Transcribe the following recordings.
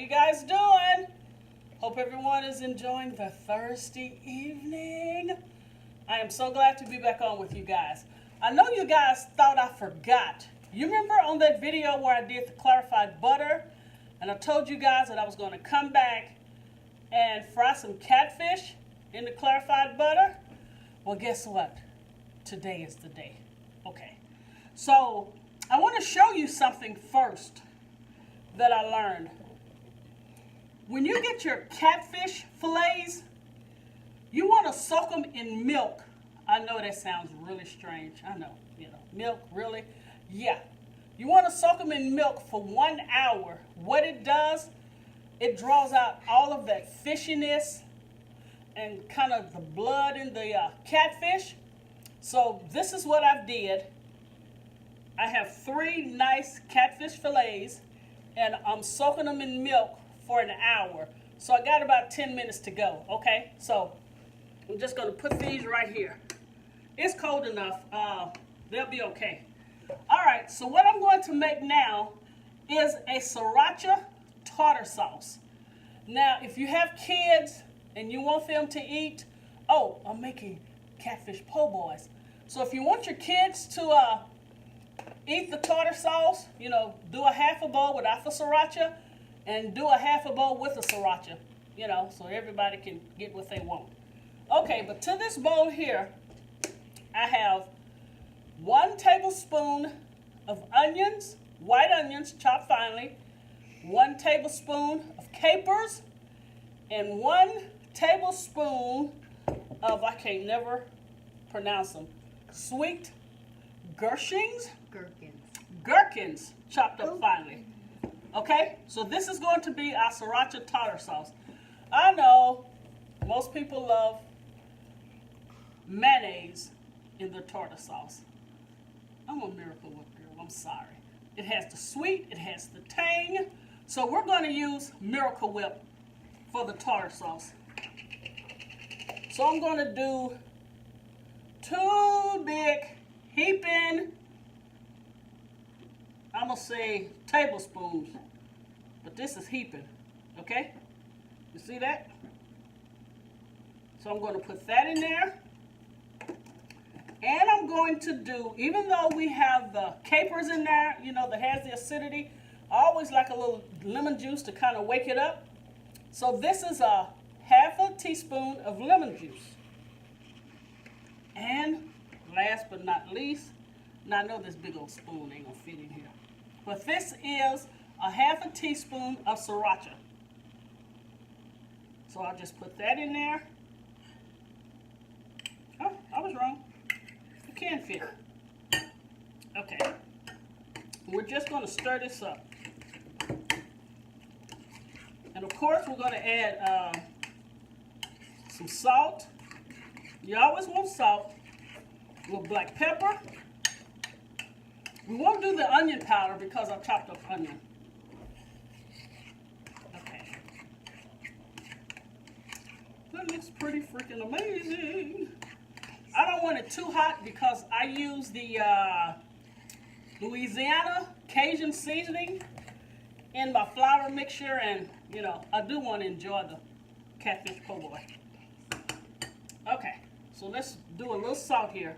you guys doing? Hope everyone is enjoying the Thursday evening. I am so glad to be back on with you guys. I know you guys thought I forgot. You remember on that video where I did the clarified butter and I told you guys that I was going to come back and fry some catfish in the clarified butter? Well, guess what? Today is the day. Okay. So I want to show you something first that I learned. When you get your catfish fillets, you want to soak them in milk. I know that sounds really strange. I know, milk, really? Yeah. You want to soak them in milk for 1 hour. What it does, it draws out all of that fishiness and kind of the blood in the catfish. So this is what I did. I have 3 nice catfish fillets, and I'm soaking them in milk for an hour. So I got about 10 minutes to go, okay? So I'm just gonna put these right here. It's cold enough, they'll be okay. All right, so what I'm going to make now is a Sriracha Tartar sauce. Now, if you have kids and you want them to eat, I'm making Catfish Poboys. So if you want your kids to eat the tartar sauce, do a half a bowl without the sriracha and do a half a bowl with the sriracha, so everybody can get what they want. Okay, but to this bowl here, I have 1 tablespoon of onions, white onions chopped finely, 1 tablespoon of capers, and 1 tablespoon of, I can't never pronounce them, sweet gherkins chopped up finely. Okay, so this is going to be our Sriracha Tartar sauce. I know most people love mayonnaise in their tartar sauce. I'm a Miracle Whip girl, I'm sorry. It has the sweet, it has the tang. So we're going to use Miracle Whip for the tartar sauce. So I'm going to do 2 big heaping, I'm going to say tablespoons, but this is heaping, okay? You see that? So I'm going to put that in there. And I'm going to do, even though we have the capers in there, that has the acidity, I always like a little lemon juice to kind of wake it up. So this is a half a teaspoon of lemon juice. And last but not least, now I know this big old spoon ain't gonna fit in here, but this is a half a teaspoon of sriracha. So I'll just put that in there. Oh, I was wrong. It can fit. Okay. We're just gonna stir this up. And of course we're gonna add some salt. You always want salt. A little black pepper. We won't do the onion powder because I chopped up onion. Okay. That looks pretty freaking amazing. I don't want it too hot because I use the Louisiana Cajun seasoning in my flour mixture, and I do want to enjoy the Catfish Poboy. Okay, so let's do a little salt here.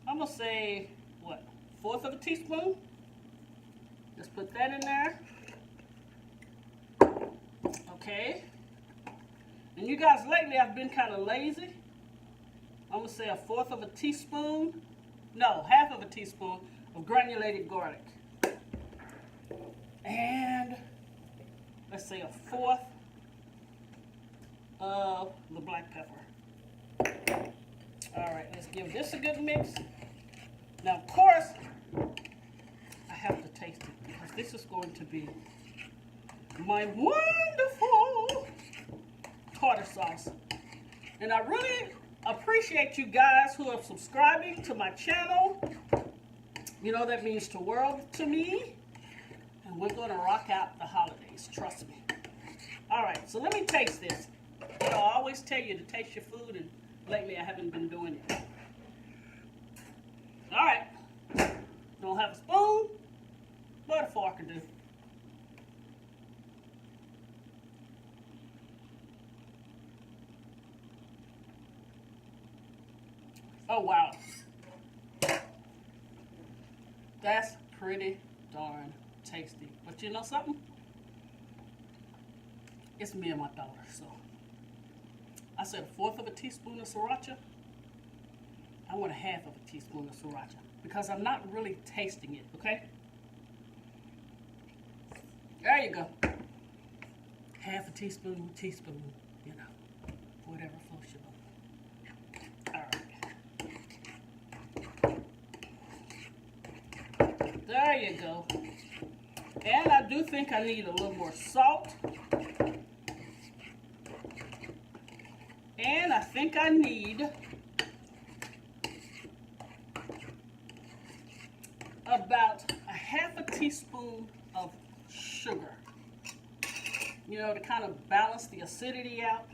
I'm gonna say, 1/4 of a teaspoon? Let's put that in there. Okay. And you guys, lately I've been kind of lazy. I'm gonna say 1/4 of a teaspoon. No, 1/2 of a teaspoon of granulated garlic. And let's say 1/4 of the black pepper. All right, let's give this a good mix. Now, of course, I have to taste it because this is going to be my wonderful tartar sauce. And I really appreciate you guys who are subscribing to my channel. That means the world to me. And we're going to rock out the holidays, trust me. All right, so let me taste this. I always tell you to taste your food, and lately I haven't been doing it. All right, don't have a spoon, but a fork. Oh, wow. That's pretty darn tasty. But you know something? It's me and my daughter, so I said 1/4 of a teaspoon of sriracha. I want 1/2 of a teaspoon of sriracha because I'm not really tasting it, okay? There you go. 1/2 a teaspoon, you know, whatever floats your boat. All right. There you go. And I do think I need a little more salt. And I think I need about 1/2 a teaspoon of sugar. You know, to kind of balance the acidity out.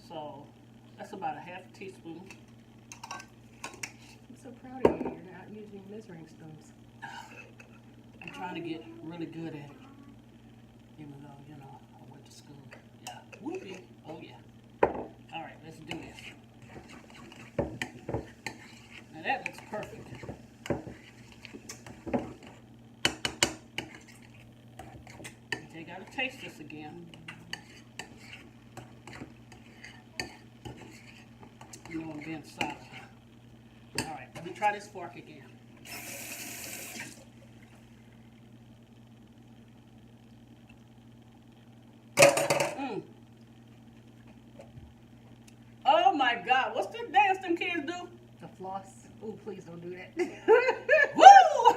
So that's about 1/2 teaspoon. I'm so proud of you. You're not using measuring spoons. I'm trying to get really good at it. Even though, you know, I went to school. Yeah. Whoopee. Oh, yeah. All right, let's do this. Now that looks perfect. Okay, gotta taste this again. You know I'm being solid. All right, let me try this fork again. Oh my God, what's the dance them kids do? The floss. Oh, please don't do that. Woo!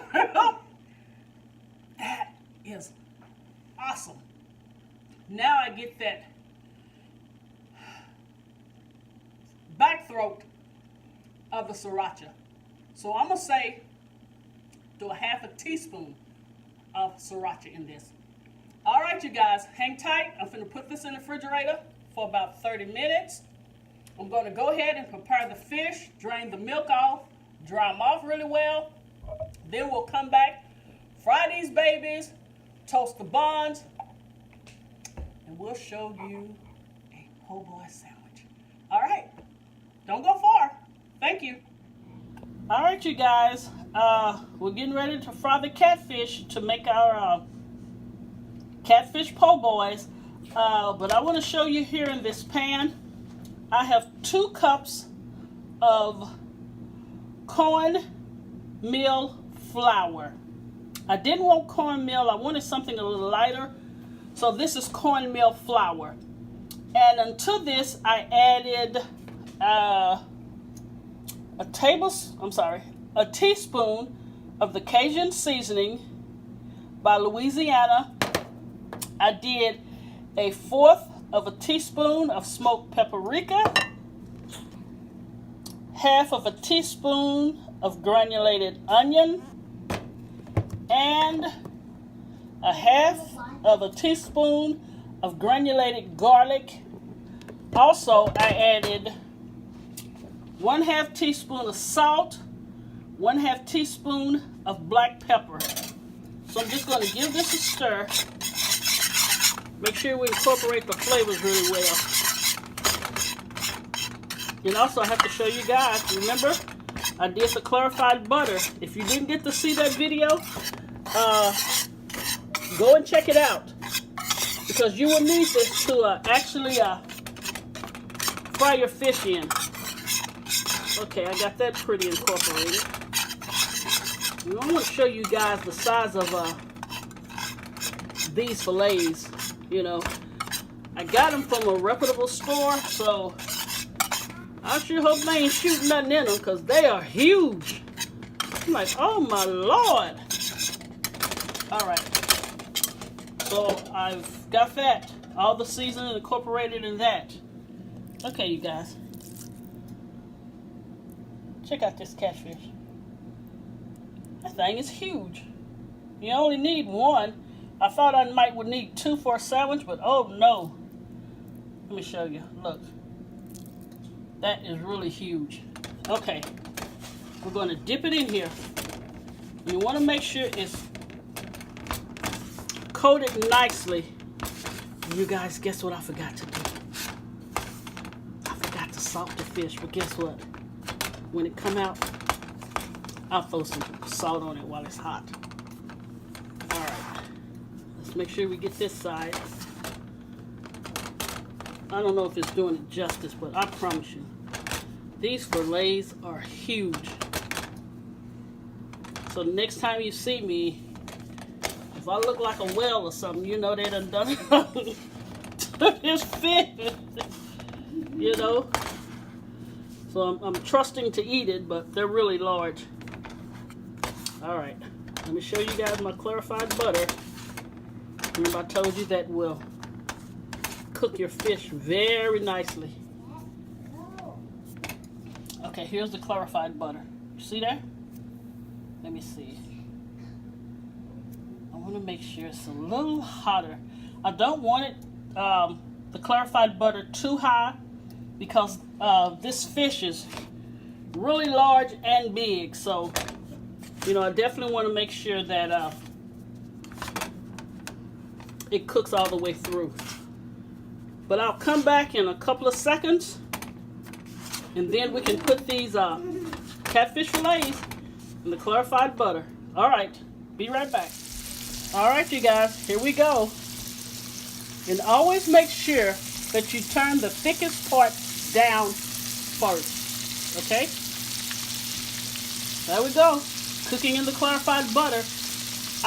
That is awesome. Now I get that back throat of the sriracha. So I'm gonna say do 1/2 a teaspoon of sriracha in this. All right, you guys, hang tight. I'm gonna put this in the refrigerator for about 30 minutes. I'm going to go ahead and prepare the fish, drain the milk off, dry them off really well. Then we'll come back, fry these babies, toast the buns, and we'll show you a po' boy sandwich. All right, don't go far. Thank you. All right, you guys, we're getting ready to fry the catfish to make our catfish po' boys. But I want to show you here in this pan. I have 2 cups of cornmeal flour. I didn't want cornmeal. I wanted something a little lighter. So this is cornmeal flour. And unto this, I added a teaspoon of the Cajun seasoning by Louisiana. I did 1/4 of a teaspoon of smoked paprika, 1/2 a teaspoon of granulated onion, and 1/2 a teaspoon of granulated garlic. Also, I added 1/2 teaspoon of salt, 1/2 teaspoon of black pepper. So I'm just going to give this a stir. Make sure we incorporate the flavors really well. And also I have to show you guys, remember, I did the clarified butter. If you didn't get to see that video, go and check it out. Because you will need this to actually fry your fish in. Okay, I got that pretty incorporated. And I want to show you guys the size of these fillets. You know, I got them from a reputable store, so I sure hope they ain't shooting nothing in them because they are huge. I'm like, oh my Lord. All right, so I've got that, all the seasoning incorporated in that. Okay, you guys, check out this catfish. That thing is huge. You only need 1. I thought I would need 2 for a sandwich, but oh no. Let me show you. Look. That is really huge. Okay. We're going to dip it in here. You want to make sure it's coated nicely. You guys, guess what I forgot to do? I forgot to salt the fish, but guess what? when it come out, I'll throw some salt on it while it's hot. All right, let's make sure we get this side. I don't know if it's doing it justice, but I promise you, these fillets are huge. So next time you see me, if I look like a whale or something, you know they done to this fish, you know. So I'm trusting to eat it, but they're really large. All right, let me show you guys my clarified butter. Remember I told you that will cook your fish very nicely. Okay, here's the clarified butter. You see that? Let me see. I want to make sure it's a little hotter. I don't want it, the clarified butter too high, because this fish is really large and big. So, you know, I definitely want to make sure that it cooks all the way through. But I'll come back in a couple of seconds, and then we can put these catfish fillets in the clarified butter. All right, be right back. All right, you guys, here we go. And always make sure that you turn the thickest part down first, okay? There we go, cooking in the clarified butter.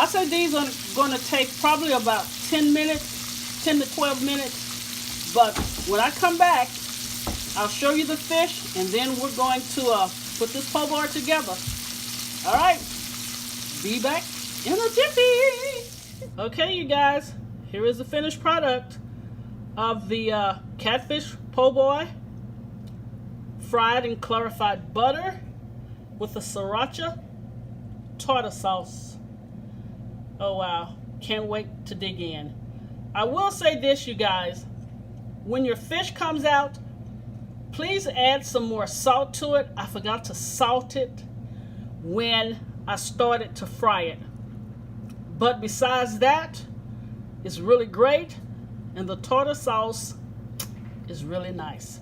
I say these are going to take probably about 10 minutes, 10 to 12 minutes. But when I come back, I'll show you the fish, and then we're going to put this po' boy together. All right, be back in a jiffy. Okay, you guys, here is the finished product of the catfish po' boy, fried in clarified butter with the Sriracha Tartar sauce. Oh wow, can't wait to dig in. I will say this, you guys, when your fish comes out, please add some more salt to it. I forgot to salt it when I started to fry it. But besides that, it's really great, and the tartar sauce is really nice.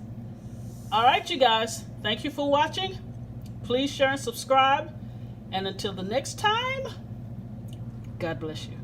All right, you guys, thank you for watching. Please share and subscribe, and until the next time, God bless you.